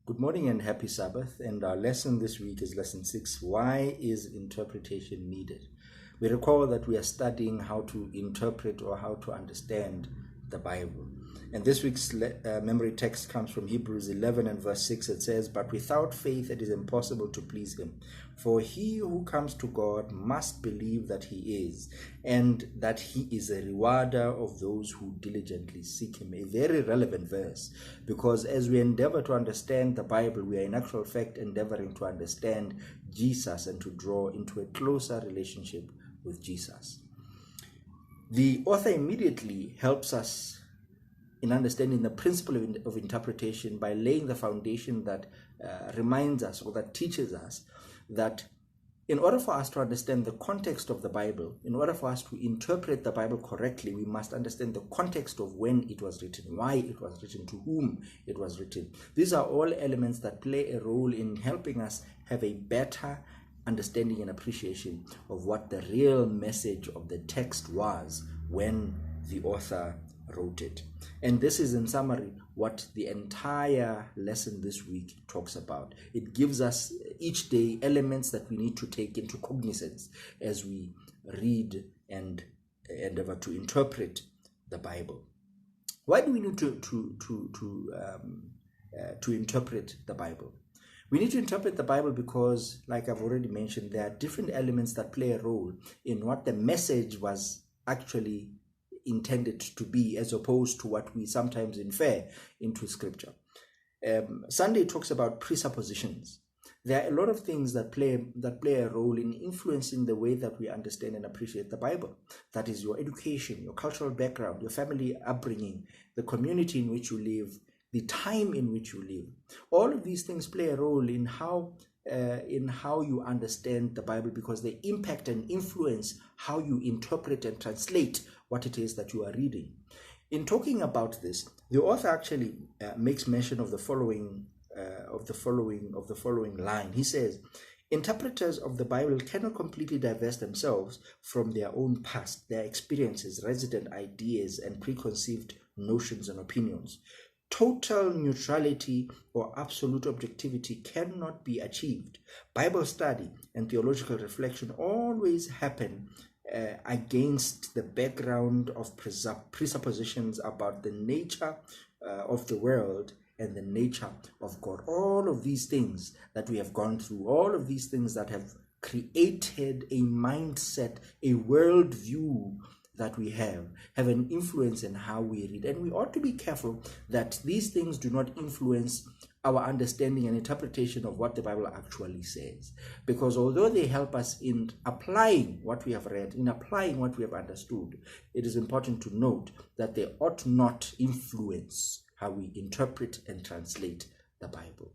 Good morning and happy Sabbath. And our lesson this week is lesson 6. Why is interpretation needed? We recall that we are studying how to interpret or how to understand the Bible. And this week's memory text comes from Hebrews 11 and verse 6. It says, "But without faith it is impossible to please him. For he who comes to God must believe that he is, and that he is a rewarder of those who diligently seek him." A very relevant verse, because as we endeavor to understand the Bible, we are in actual fact endeavoring to understand Jesus and to draw into a closer relationship with Jesus. The author immediately helps us in understanding the principle of interpretation by laying the foundation that reminds us or that teaches us that in order for us to understand the context of the Bible, in order for us to interpret the Bible correctly, we must understand the context of when it was written, why it was written, to whom it was written. These are all elements that play a role in helping us have a better understanding and appreciation of what the real message of the text was when the author wrote it. And this is, in summary, what the entire lesson this week talks about. It gives us each day elements that we need to take into cognizance as we read and endeavor to interpret the Bible. Why do we need to interpret the Bible? We need to interpret the Bible because, like I've already mentioned, there are different elements that play a role in what the message was actually intended to be, as opposed to what we sometimes infer into Scripture. Sunday talks about presuppositions. There are a lot of things that play a role in influencing the way that we understand and appreciate the Bible. That is your education, your cultural background, your family upbringing, the community in which you live, the time in which you live. All of these things play a role in how you understand the Bible, because they impact and influence how you interpret and translate what it is that you are reading. In talking about this, the author actually makes mention of the following line. He says, "Interpreters of the Bible cannot completely divest themselves from their own past, their experiences, resident ideas, and preconceived notions and opinions. Total neutrality or absolute objectivity cannot be achieved. Bible study and theological reflection always happen against the background of presuppositions about the nature of the world and the nature of God." All of these things that we have gone through, all of these things that have created a mindset, a worldview that we have an influence in how we read. And we ought to be careful that these things do not influence our understanding and interpretation of what the Bible actually says. Because although they help us in applying what we have read, in applying what we have understood, it is important to note that they ought not influence how we interpret and translate the Bible.